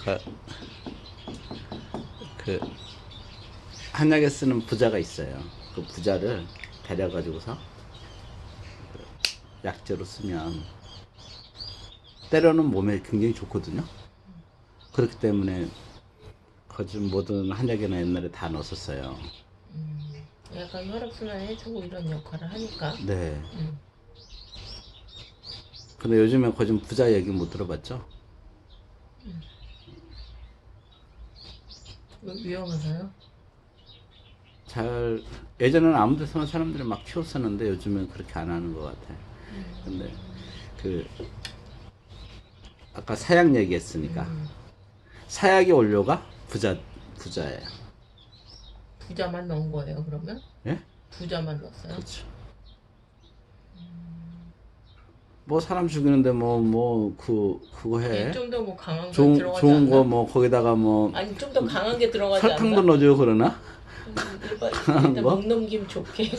그러니까 그 한약에 쓰는 부자가 있어요. 그 부자를 데려가지고서 그 약재로 쓰면 때로는 몸에 굉장히 좋거든요. 그렇기 때문에 거진 모든 한약에는 옛날에 다 넣었었어요. 약간 혈액순환 해주고 이런 역할을 하니까. 네. 근데 요즘에 거진 부자 얘기 못 들어봤죠? 위험해서요? 잘 예전에는 아무 데서나 사람들이 막 키웠었는데 요즘엔 그렇게 안 하는 것 같아. 근데 그 아까 사약 얘기했으니까 사약의 원료가 부자예요. 부자만 넣은 거예요, 그러면? 예? 부자만 넣었어요? 그렇죠. 뭐 사람 죽이는데 그거 해. 좀 더 뭐 강한 게 좋은 들어가지 좋은 거 않나? 뭐 거기다가 뭐 아니, 좀 더 강한 게 들어가지 설탕도 않나? 넣어줘요 그러나? 강한 일단 거? 목 넘김 좋게.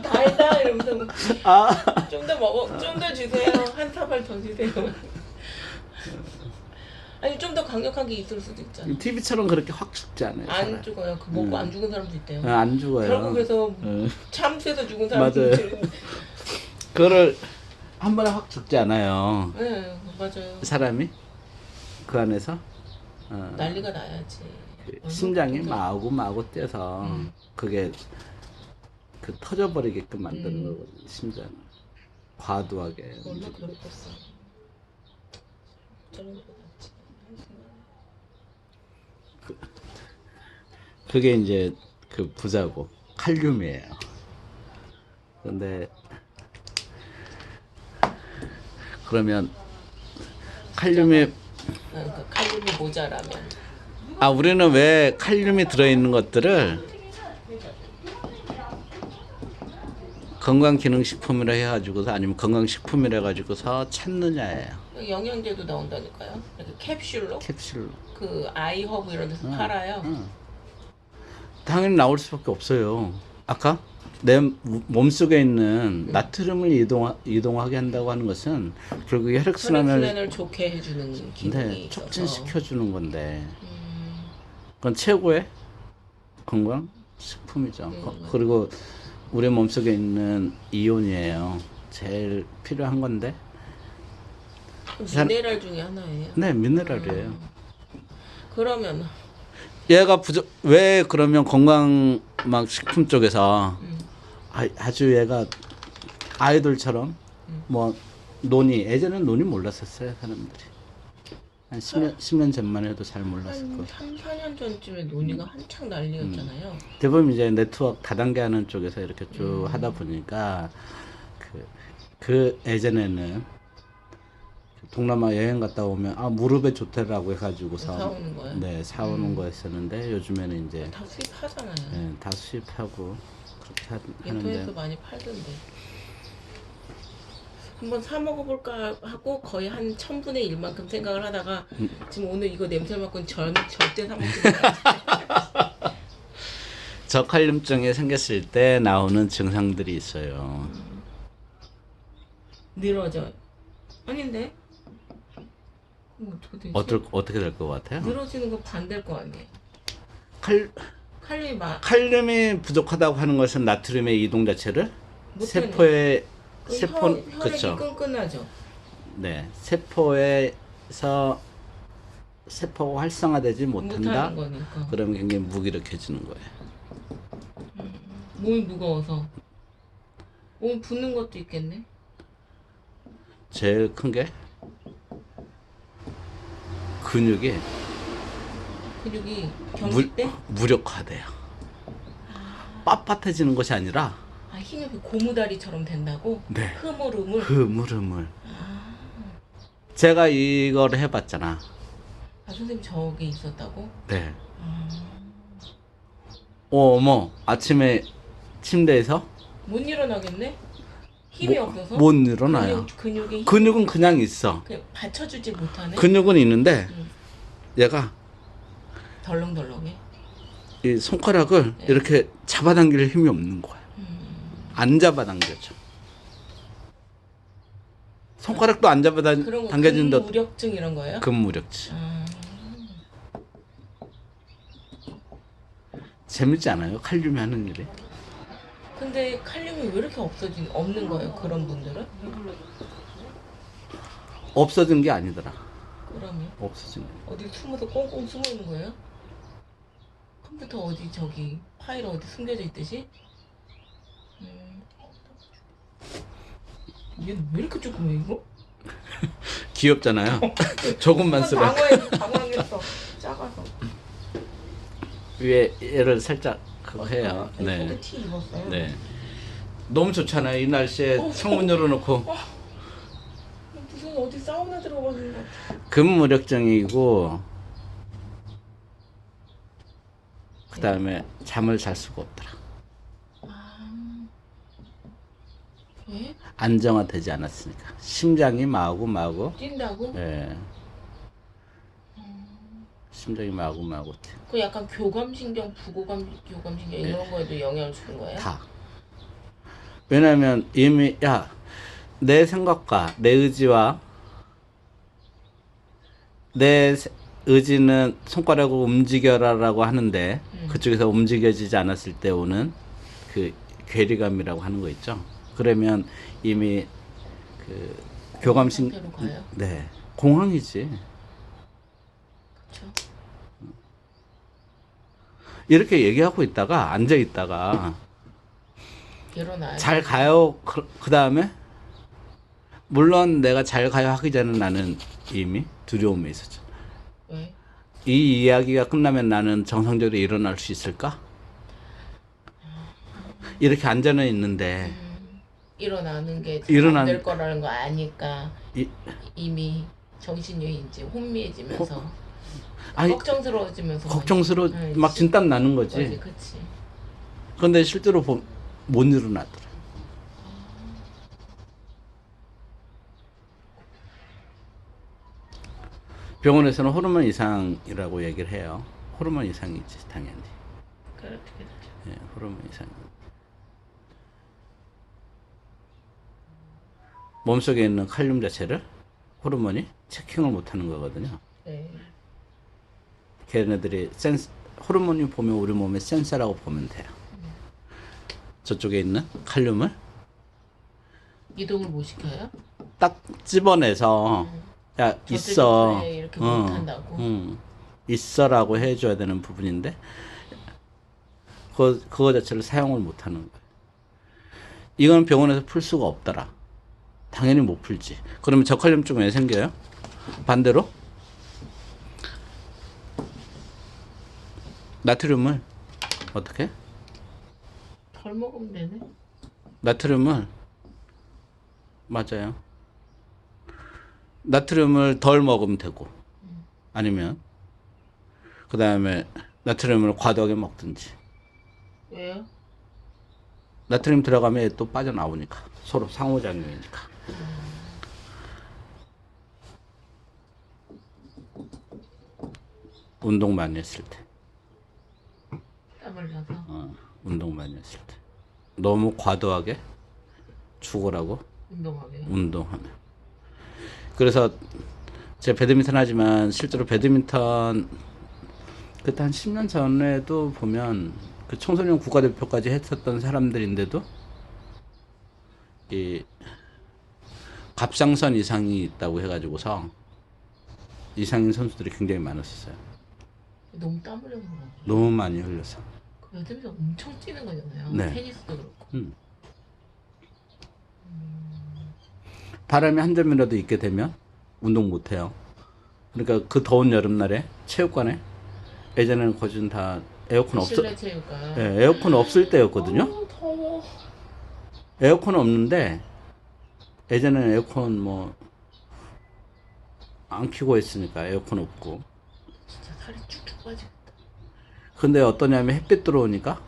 달다 이러면서 아 좀 더 먹어, 좀 더 주세요. 한 사발 더 주세요. 아니, 좀 더 강력하게 있을 수도 있잖아. TV처럼 그렇게 확 죽지 않아요. 안 사람. 죽어요. 그 먹고 안 죽은 사람도 있대요. 안 죽어요. 결국 그래서 응. 참새에서 죽은 사람도 맞아요. 있대요. 그거를 한 번에 확 죽지 않아요. 네, 맞아요. 사람이 그 안에서 난리가 나야지. 심장이 얼마나 마구 뛰어서 그게 그 터져버리게끔 만드는 거거든요. 심장 과도하게. 얼마나 괴롭겠어. 저런 거 낫지. 그게 이제 그 부자고 칼륨이에요. 근데 그러면 칼륨이 그러니까 칼륨이 모자라면. 우리는 왜 칼륨이 들어있는 것들을 건강기능식품이라 해가지고서 아니면 건강식품이라 해가지고서 찾느냐예요. 영양제도 나온다니까요. 이렇게 캡슐로. 캡슐로. 그 아이허브 이런 데서 팔아요. 당연히 나올 수밖에 없어요. 아까 내 몸속에 있는 나트륨을 이동하게 한다고 하는 것은 결국 혈액순환을 혈액순환을 좋게 해주는 기능이 있어서. 촉진시켜주는 건데 그건 최고의 건강식품이죠. 그리고 우리 몸속에 있는 이온이에요. 제일 필요한 건데. 미네랄 중에 하나예요. 네, 미네랄이에요. 그러면 얘가 왜 그러면 건강 막 식품 쪽에서 아주 얘가 아이돌처럼 뭐 예전엔 논이 몰랐었어요 사람들이. 한 10년 전만 해도 잘 몰랐을 거예요. 3, 4년 전쯤에 논의가 한창 난리였잖아요. 대부분 이제 네트워크 다단계 하는 쪽에서 이렇게 쭉 하다 보니까 그 예전에는 동남아 여행 갔다 오면 무릎에 좋다라고 해가지고서 사오는 거예요? 네, 사오는 거였었는데 요즘에는 이제 다 수입하잖아요. 네, 다 수입하고 그렇게 인터넷에서 하는데 많이 팔던데. 한번 사 먹어볼까 하고 거의 한 1000분의 1만큼 생각을 하다가 지금 오늘 이거 냄새 맡고는 절대 사 먹지 못하겠어요. 저칼륨증이 생겼을 때 나오는 증상들이 있어요. 늘어져. 아닌데? 어떻게 되지? 어떻게 될 것 같아요? 늘어지는 건 반대일 거 아니에요. 칼륨이 칼륨이 부족하다고 하는 것은 나트륨의 이동 자체를 세포에 혈액이 그렇죠. 끈끈하죠. 네, 세포에서 세포가 활성화되지 못한다. 못하는 거니까. 그러면 굉장히 무기력해지는 거예요. 몸이 무거워서. 몸 붓는 것도 있겠네. 제일 큰 게 근육이 경직 때? 무력화돼요. 빳빳해지는 것이 아니라 힘이 고무다리처럼 된다고? 네. 흐물흐물? 흐물흐물. 제가 이걸 해봤잖아. 선생님 저게 있었다고? 네. 어머 아침에 침대에서 못 일어나겠네? 힘이 없어서? 못 일어나요. 근육은 그냥 있어. 그냥 받쳐주지 못하네? 근육은 있는데 얘가 덜렁덜렁해? 이 손가락을 이렇게 잡아당길 힘이 없는 거야. 안 잡아당겨져. 손가락도 안 잡아 그런 거 당겨진다. 근무력증 이런 거예요? 근무력증. 아, 재밌지 않아요? 칼륨이 하는 일이? 근데 칼륨이 왜 이렇게 없는 거예요? 그런 분들은? 없어진 게 아니더라. 그러면 없어진 게. 어디 숨어서 꽁꽁 숨어 있는 거예요? 컴퓨터 어디 저기 파일 어디 숨겨져 있듯이? 얘는 왜 이렇게 조그매 이거? 귀엽잖아요. 조금만 쓰라. 당황했어. 작아서. 위에 얘를 살짝 그거 해요. 네. 속에 티 입었어요. 네. 너무 좋잖아요. 이 날씨에 창문 열어놓고. 무슨 어디 사우나 들어가는 거 같아. 근무력증이고 그 다음에 잠을 잘 수가 없더라. 왜? 안정화되지 않았으니까. 심장이 마구 뛴다고? 예. 심장이 마구 뛰어. 그 약간 교감신경, 교감신경 이런 거에도 영향을 주는 거예요? 다. 왜냐면 이미 내 생각과 내 의지와 내 의지는 손가락으로 움직여라라고 하는데 그쪽에서 움직여지지 않았을 때 오는 그 괴리감이라고 하는 거 있죠. 그러면 이미 그 교감신 상태로 가요? 네 공황이지. 그렇죠. 이렇게 얘기하고 있다가 앉아 있다가 일어나요. 잘 가요. 그 다음에 물론 내가 잘 가요 하기 전에 나는 이미 두려움에 있었죠. 왜? 이 이야기가 끝나면 나는 정상적으로 일어날 수 있을까? 이렇게 앉아는 있는데 일어나는 게 일어난- 안 될 거라는 거 아니까 이, 이미 정신이 이제 혼미해지면서 아니 걱정스러워지면서 걱정스러워 네, 막 진땀 나는 거지. 그치. 근데 실제로 못 일어나더라. 병원에서는 호르몬 이상이라고 얘기를 해요. 호르몬 이상이지 당연히. 그렇게 되죠. 예, 호르몬 이상. 몸속에 있는 칼륨 자체를 호르몬이 체킹을 못하는 거거든요. 네. 걔네들이 호르몬이 보면 우리 몸의 센서라고 보면 돼요. 저쪽에 있는 칼륨을 이동을 못 시켜요? 딱 집어내서 야 있어, 저쪽에 이렇게 못한다고? 있어라고 해줘야 되는 부분인데 그거 자체를 사용을 못하는 거예요. 이건 병원에서 풀 수가 없더라. 당연히 못 풀지. 그러면 저칼륨증 왜 생겨요? 반대로 나트륨을 어떻게? 덜 먹으면 되네. 나트륨을 맞아요. 나트륨을 덜 먹으면 되고 아니면 그 다음에 나트륨을 과도하게 먹든지. 왜요? 나트륨 들어가면 얘 또 빠져나오니까 서로 상호작용이니까. 운동 많이 했을 때. 땀을 나서 운동 많이 했을 때. 너무 과도하게 죽으라고 운동하게. 운동하면. 그래서 제가 배드민턴 하지만 실제로 배드민턴 그때 한 10년 전에도 보면 그 청소년 국가대표까지 했었던 사람들인데도 이 갑상선 이상이 있다고 해가지고서 이상인 선수들이 굉장히 많았었어요. 너무 땀 흘려서 그런 거. 너무 많이 흘려서. 그 애들이 엄청 뛰는 거잖아요. 네. 테니스도 그렇고. 바람이 한 점이라도 있게 되면 운동 못 해요. 그러니까 그 더운 여름날에 체육관에 예전에는 거진 다 에어컨 실내 체육관. 예, 에어컨 없을 때였거든요. 더워. 에어컨 없는데 예전에는 에어컨 뭐 안 켜고 했으니까 에어컨 없고. 진짜 살이 쭉쭉 빠지겠다. 근데 어떠냐면 햇빛 들어오니까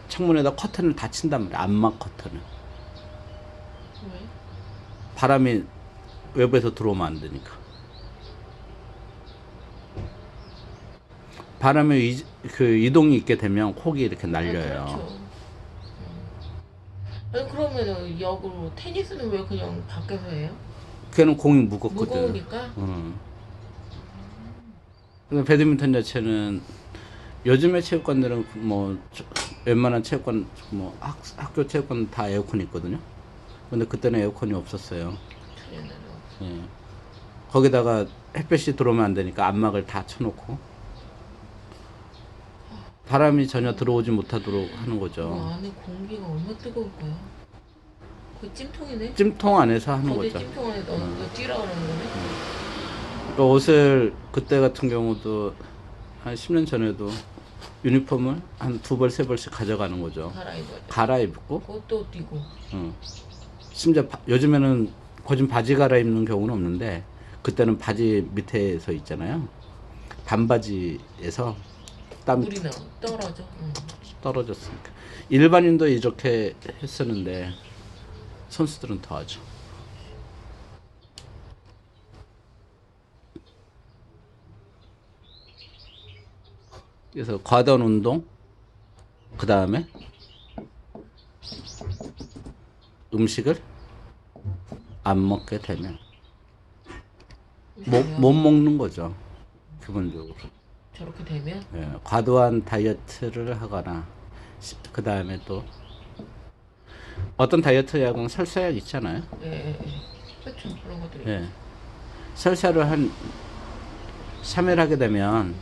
창문에다 커튼을 닫힌단 말이야. 암막 커튼을. 왜? 바람이 외부에서 들어오면 안 되니까. 바람의 그 이동이 있게 되면 콕이 이렇게 날려요. 그렇죠. 아니 그러면은 역으로 테니스는 왜 그냥 밖에서 해요? 걔는 공이 무겁거든. 무거우니까. 근데 배드민턴 자체는 요즘에 체육관들은 뭐 웬만한 체육관 뭐 학교 체육관 다 에어컨 있거든요. 근데 그때는 에어컨이 없었어요. 옛날에. 예. 거기다가 햇볕이 들어오면 안 되니까 안막을 다 쳐놓고 바람이 전혀 들어오지 못하도록 하는 그 거죠. 안에 공기가 얼마나 뜨거울 거야. 그 찜통이네. 찜통 안에서 하는 거기 거죠. 찜통 안에 넣는 거 뛰라 그러는 거네. 그 옷을 그때 같은 경우도 한 10년 전에도 유니폼을 한 2벌, 3벌씩 가져가는 거죠. 갈아입어야 돼. 갈아입고, 그것도 뛰고. 심지어 요즘에는 거진 바지 갈아입는 경우는 없는데 그때는 바지 밑에서 있잖아요. 반바지에서 땀 물이 나 떨어져. 응. 떨어졌으니까. 일반인도 이렇게 했었는데 선수들은 더 하죠. 그래서 과도한 운동, 그 다음에 음식을 안 먹게 되면 못 먹는 거죠. 기본적으로. 저렇게 되면 예, 과도한 다이어트를 하거나 그 다음에 또 어떤 다이어트 약은 설사약 있잖아요. 예. 그렇죠. 그런 것들이. 예. 설사를 한 3일 하게 되면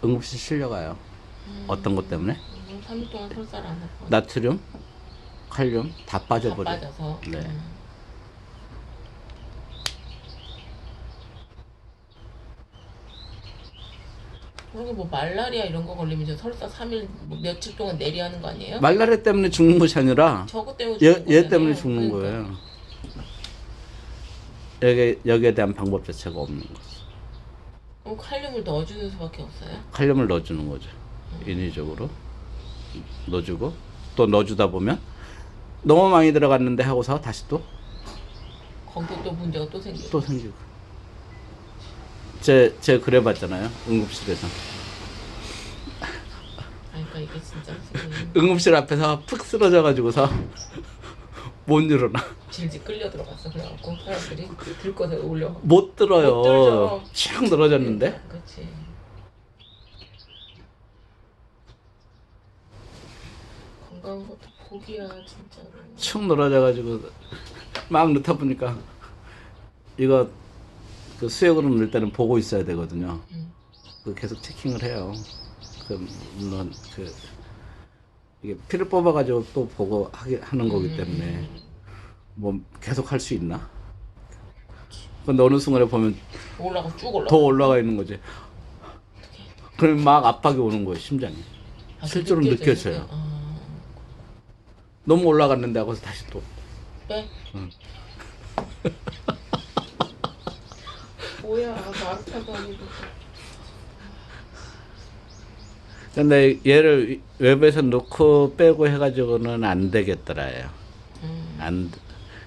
응급실 실려가요. 어떤 것 때문에? 3일 동안 설사를 안 하고. 나트륨, 칼륨 다 다 빠져버려. 빠져서. 네. 그리고 뭐 말라리아 이런 거 걸리면 저 설사 3일 뭐 며칠 동안 내리하는 거 아니에요? 말라리아 때문에 죽는 것이 아니라 저거 때문에 죽는 얘 거잖아요. 때문에 죽는 그러니까. 거예요. 여기에 대한 방법 자체가 없는 거죠. 그럼 칼륨을 넣어주는 수밖에 없어요? 칼륨을 넣어주는 거죠. 인위적으로 넣어주고 또 넣어주다 보면 너무 많이 들어갔는데 하고서 다시 또 거기서 또 문제가 또 생기고. 또 생기고. 제 그래봤잖아요. 응급실에서. 아니, 그러니까 이게 진짜 선생님 응급실 앞에서 푹 쓰러져가지고서 못 일어나. 질질 끌려 들어갔어. 그래갖고 사람들이 들 것에 올려. 못 들어요. 못 들죠. 쫙 늘어졌는데. 그렇지. 건강한 것도 복이야 진짜로. 축 늘어져가지고 막 넣다 보니까 이거 그 수액으로 넣을 때는 보고 있어야 되거든요. 그 계속 체킹을 해요. 그 물론 그 이게 피를 뽑아가지고 또 보고 하는 거기 때문에 뭐 계속 할 수 있나? 근데 어느 순간에 보면 올라가 쭉 올라가. 더 올라가 있는 거지. 그러면 막 압박이 오는 거예요, 심장이. 아, 실제로 느껴져요? 느껴져요. 너무 올라갔는데 하고서 다시 또. 빼? 뭐야 마라타도 아니고. 근데 얘를 외부에서 넣고 빼고 해가지고는 안 되겠더라요.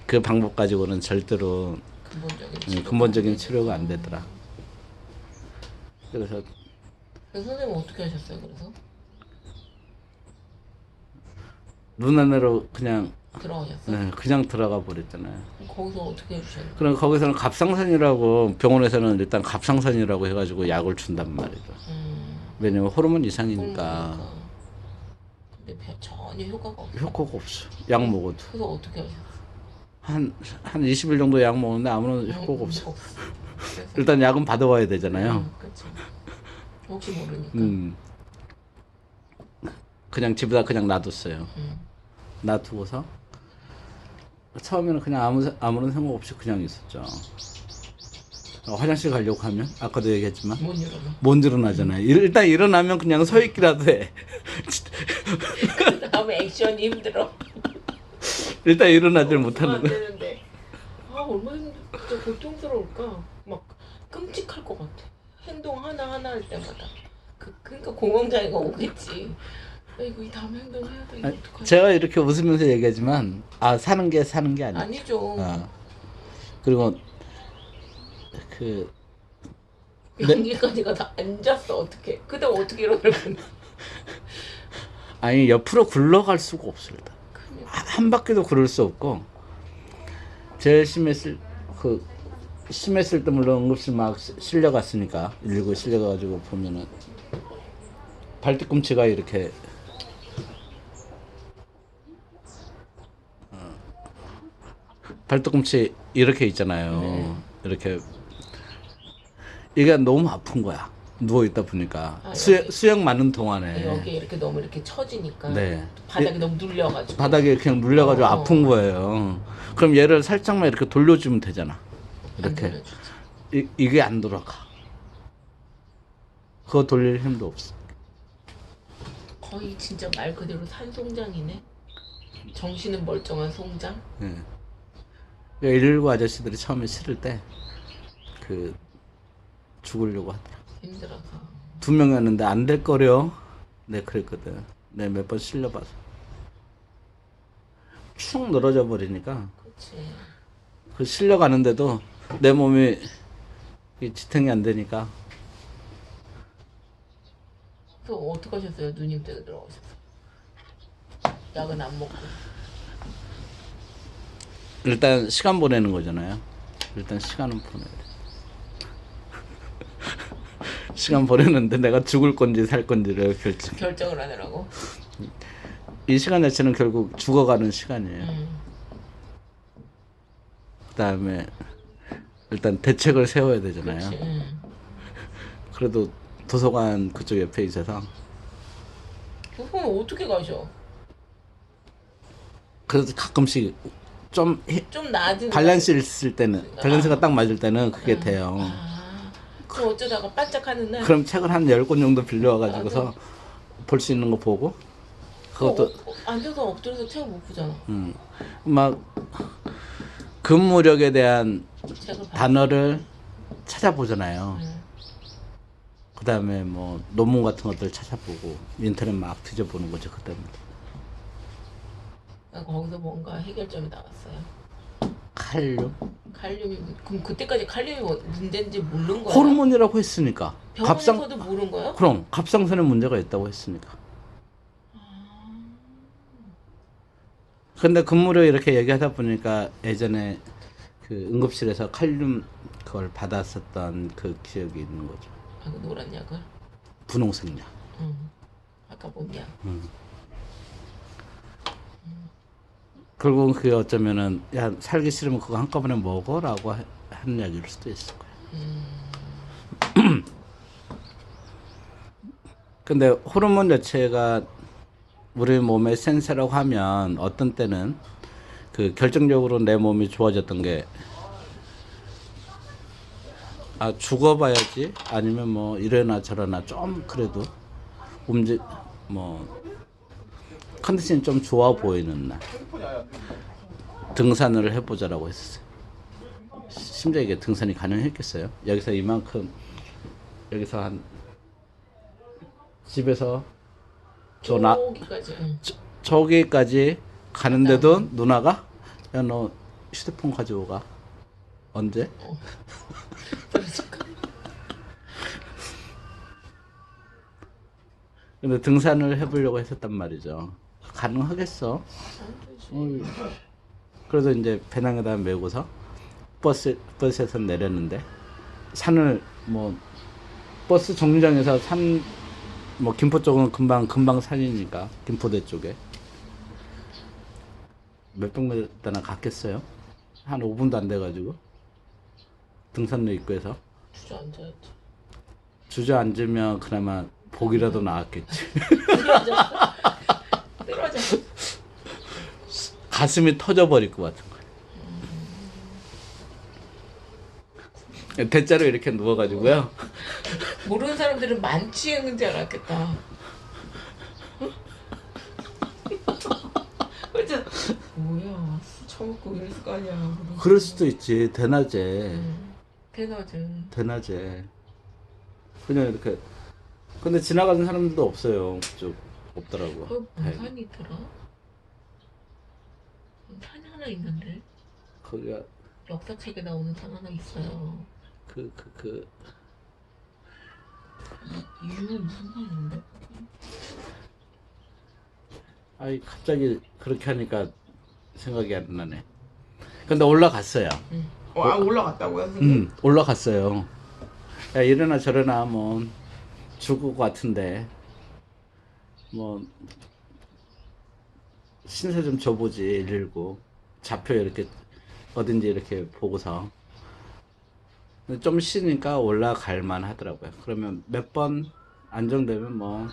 그 방법 가지고는 절대로 근본적인 치료가 안 되더라. 그래서 선생님 어떻게 하셨어요? 그래서 눈 안으로 그냥 들어가셨어요? 그냥 들어가 버렸잖아요. 거기서 어떻게 해주셨어요? 그럼 거기서는 갑상선이라고 병원에서는 일단 갑상선이라고 해가지고 약을 준단 말이죠. 왜냐면 호르몬 이상이니까 근데 전혀 효과가 없어. 효과가 없어. 약 먹어도 그래서 어떻게 하셨어요? 한 20일 정도 약 먹었는데 아무런 효과가 없어. 그래서 일단 약은 받아와야 되잖아요. 그렇죠. 혹시 모르니까. 그냥 집에다 그냥 놔뒀어요. 놔두고서 처음에는 그냥 아무런 생각 없이 그냥 있었죠. 화장실 가려고 하면 아까도 얘기했지만 못 일어나. 못 일어나잖아요. 일단 일어나면 그냥 서 있기라도 해. 다음에 액션이 힘들어. 일단 일어나질 못하는 안 거야. 되는데. 얼마나 진짜 고통스러울까. 막 끔찍할 것 같아. 행동 하나 할 때마다. 그러니까 공황장애가 오겠지. 이거 이 다음 행동해야 돼. 이거 어떡하지? 제가 이렇게 웃으면서 얘기하지만 사는 게 아니에요. 아니죠. 그리고 그 여기까지가 다 앉았어. 어떻게? 그때 어떻게 일어날 건데? 아니 옆으로 굴러갈 수가 없어 일단. 한 바퀴도 구를 수 없고 제일 심했을 때 물론 응급실 막 실려갔으니까 119 실려가가지고 보면은 발뒤꿈치가 이렇게 발뒤꿈치 이렇게 있잖아요. 이렇게 이게 너무 아픈 거야. 누워 있다 보니까 수영 많은 동안에 여기 이렇게 너무 이렇게 처지니까 네. 바닥이 너무 눌려가지고 바닥에 그냥 눌려가지고 아픈 거예요. 그럼 얘를 살짝만 이렇게 돌려주면 되잖아. 안 이렇게 돌려주지. 이게 안 돌아가. 그거 돌릴 힘도 없어. 거의 진짜 말 그대로 산송장이네. 정신은 멀쩡한 송장. 예. 119 아저씨들이 처음에 실을 때 그 죽으려고 하더라. 힘들어서. 2명이었는데 안 될 거려. 네 그랬거든. 네 몇 번 실려봐서 축 늘어져 버리니까 그렇지. 그 실려가는데도 내 몸이 지탱이 안 되니까. 그래서 어떻게 하셨어요? 누님 댁에 들어가셨어. 약은 안 먹고. 일단 시간 보내는 거잖아요. 일단 시간은 보내야 돼. 시간 보내는데 내가 죽을 건지 살 건지를 결정을 하느라고. 이 시간 자체는 결국 죽어가는 시간이에요. 그다음에 일단 대책을 세워야 되잖아요. 그렇지. 그래도 도서관 그쪽 옆에 있어서 그럼 어떻게 가셔? 그래서 가끔씩 좀 낮은 밸런스 있을 때는 밸런스가 딱 맞을 때는 그게 돼요. 그 어쩌다가 반짝하는 날. 그럼 책을 한 10권 정도 빌려와가지고서 볼 수 있는 거 보고 그것도 앉아서 엎드려서 책을 못 보잖아. 막 근무력에 대한 책을 봐. 단어를 찾아보잖아요. 그 다음에 뭐 논문 같은 것들 찾아보고 인터넷 막 뒤져보는 거죠 그때부터. 거기서 뭔가 해결점이 나왔어요. 칼륨? 칼륨이 그럼 그때까지 칼륨이 문제인지 모른 거야? 호르몬이라고 했으니까. 병원에서도 모른 거야? 그럼 갑상선에 문제가 있다고 했으니까. 근데 근무를 이렇게 얘기하다 보니까 예전에 그 응급실에서 칼륨 그걸 받았었던 그 기억이 있는 거죠. 아, 그 노란 약을? 분홍색 약. 아까 본 약. 결국은 그게 어쩌면은 야 살기 싫으면 그거 한꺼번에 먹어라고 하는 약일 수도 있을 거야. 근데 호르몬 자체가 우리 몸의 센서라고 하면 어떤 때는 그 결정적으로 내 몸이 좋아졌던 게 아 죽어봐야지 아니면 뭐 이래나 저래나 좀 그래도 뭐 컨디션이 좀 좋아 보이는 날 등산을 해보자라고 했었어요. 심지어 이게 등산이 가능했겠어요? 여기서 이만큼 여기서 한 집에서 저기까지. 저기까지 가는데도 누나가 야 너 휴대폰 가져오가 언제? 근데 등산을 해보려고 했었단 말이죠. 가능하겠어? 그래서 이제 배낭에다 메고서 버스에서 내렸는데 산을 뭐 버스 정류장에서 산 뭐 김포 쪽은 금방 산이니까 김포대 쪽에 몇백 미터나 갔겠어요. 한 5분도 안 돼가지고 등산로 입구에서 주저앉아야지. 주저앉으면 그나마 복이라도 나왔겠지. 쓰러져. 가슴이 터져버릴 것 같은 거야. 대자로 이렇게 누워가지고요. 모르는 사람들은 만취했는 줄 알았겠다. 그죠? 뭐야, 술 처먹고 이랬을 거 아니야. 그럴 수도 있지. 대낮에. 대낮에. 그냥 이렇게. 근데 지나가는 사람들도 없어요. 그쪽 없더라고. 거기 뭔 산이 있더라? 산이 하나 있는데 거기가 역사책에 나오는 산 하나 있어요. 이유는 무슨 산인데? 아이 갑자기 그렇게 하니까 생각이 안 나네. 근데 올라갔어요. 아 올라갔다고요 선생님? 올라갔어요. 야, 이래나 저래나 뭐 죽을 것 같은데 뭐 신세 좀 줘보지 119 좌표 이렇게 어딘지 이렇게 보고서 좀 쉬니까 올라갈 만 하더라고요. 그러면 몇 번 안정되면 뭐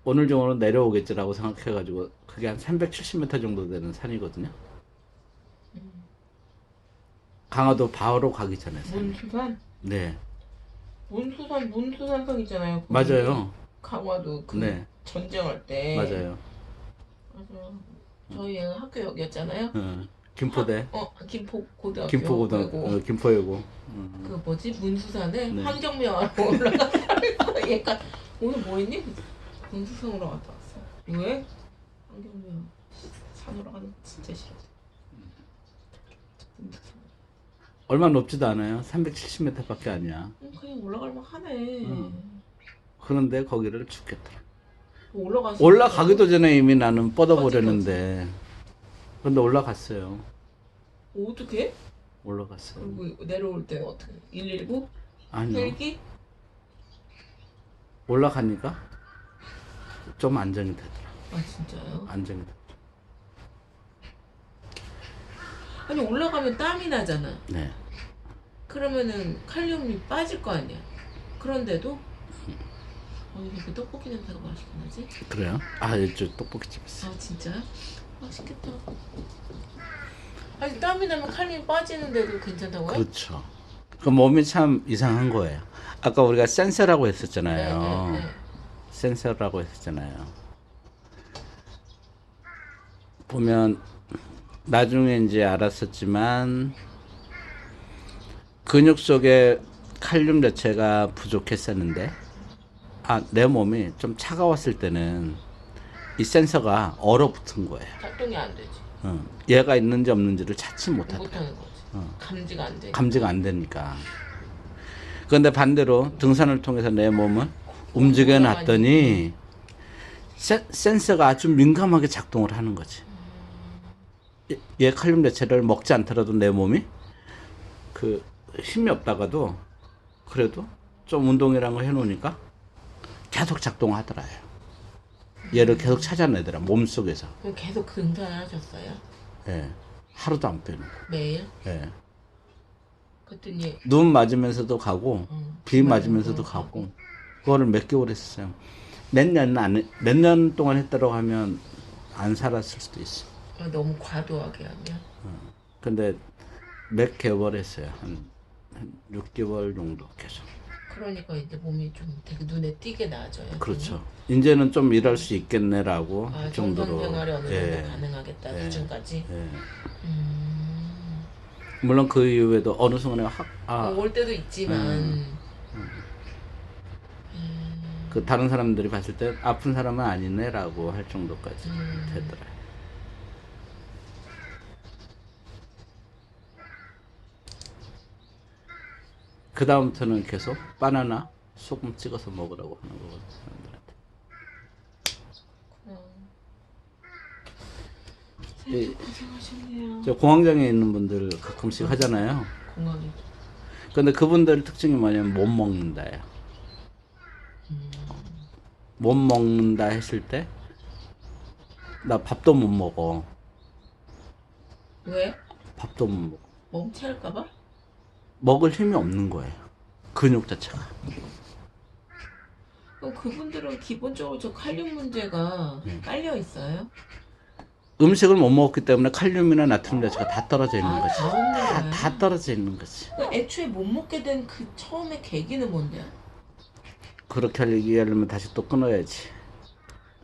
오늘 중으로 내려오겠지라고 생각해가지고 그게 한 370m 정도 되는 산이거든요. 강화도 바로 가기 전에 산. 문수산? 네, 문수산성 있잖아요. 거기 맞아요. 강화도 그 네, 전쟁할 때. 맞아요. 맞아요. 저희 학교 여기였잖아요. 김포대, 김포고등학교. 김포고등, 그리고 김포예고. 그 뭐지 문수산에 네. 환경미화하러 올라갔다. 얘가 오늘 뭐 했니? 문수산으로 갔다 왔어. 왜? 환경미화 산으로 가는 거 진짜 싫어. 문수산. 얼마 높지도 않아요. 370m밖에 아니야. 그냥 올라갈만 하네. 그런데 거기를 죽겠더라. 올라가기도 전에 이미 나는 뻗어버렸는데. 근데 올라갔어요. 어떻게? 올라갔어요. 그리고 내려올 때는 어떻게? 119? 아니요. 헬기? 올라가니까 좀 안정이 되더라. 아 진짜요? 안정이 되더라. 아니 올라가면 땀이 나잖아. 네. 그러면은 칼륨이 빠질 거 아니야. 그런데도 이렇게 떡볶이 냄새가 맛있게 나지? 그래요? 아, 이쪽 떡볶이집 있어. 아 진짜요? 맛있겠다. 아니 땀이 나면 칼륨이 빠지는데도 괜찮다고요? 그렇죠. 그 몸이 참 이상한 거예요. 아까 우리가 센서라고 했었잖아요. 네. 센서라고 했었잖아요. 보면 나중에 이제 알았었지만 근육 속에 칼륨 자체가 부족했었는데 내 몸이 좀 차가웠을 때는 이 센서가 얼어붙은 거예요. 작동이 안 되지. 얘가 있는지 없는지를 찾지 못하더라고요. 못하는 거지. 감지가 안 돼. 감지가 안 되니까. 그런데 반대로 등산을 통해서 내 몸을 움직여 놨더니 센서가 아주 민감하게 작동을 하는 거지. 얘 칼륨 자체를 먹지 않더라도 내 몸이 그 힘이 없다가도 그래도 좀 운동이라는 걸 해놓으니까 계속 작동하더라요. 얘를 계속 찾아내더라 몸속에서. 그럼 계속 등산을 하셨어요? 예, 하루도 안 빼놓고. 매일? 예. 그랬더니 눈 맞으면서도 가고 비 맞으면서도 가고 그거를 몇 개월 했어요. 몇 년 동안 했다고 하면 안 살았을 수도 있어. 너무 과도하게 하면. 근데 몇 개월 했어요. 한 6개월 정도 계속. 그러니까 이제 몸이 좀 되게 눈에 띄게 나아져요. 그렇죠. 이제는 좀 일할 수 있겠네라고 할 정도로. 정상생활이 어느 정도 예. 가능하겠다 예. 수준까지. 예. 음. 물론 그 이후에도 어느 순간에 올 때도 있지만. 그 다른 사람들이 봤을 때 아픈 사람은 아니네라고 할 정도까지 되더라. 그 다음부터는 계속 바나나 소금 찍어서 먹으라고 하는 거거든요. 사람들한테. 고생하셨네요. 저 공황장애 있는 분들 가끔씩 하잖아요. 공항이. 근데 그분들 특징이 뭐냐면 못 먹는다예요. 못 먹는다 했을 때 나 밥도 못 먹어. 왜? 밥도 못 먹어. 멍체할까봐? 먹을 힘이 없는 거예요. 근육 자체가. 그럼 그분들은 기본적으로 저 칼륨 문제가 깔려 있어요? 음식을 못 먹었기 때문에 칼륨이나 나트륨 자체가 다 떨어져 있는 거지. 다 없는 거야? 다 떨어져 있는 거지. 애초에 못 먹게 된 그 처음에 계기는 뭔데요? 그렇게 하려면 다시 또 끊어야지.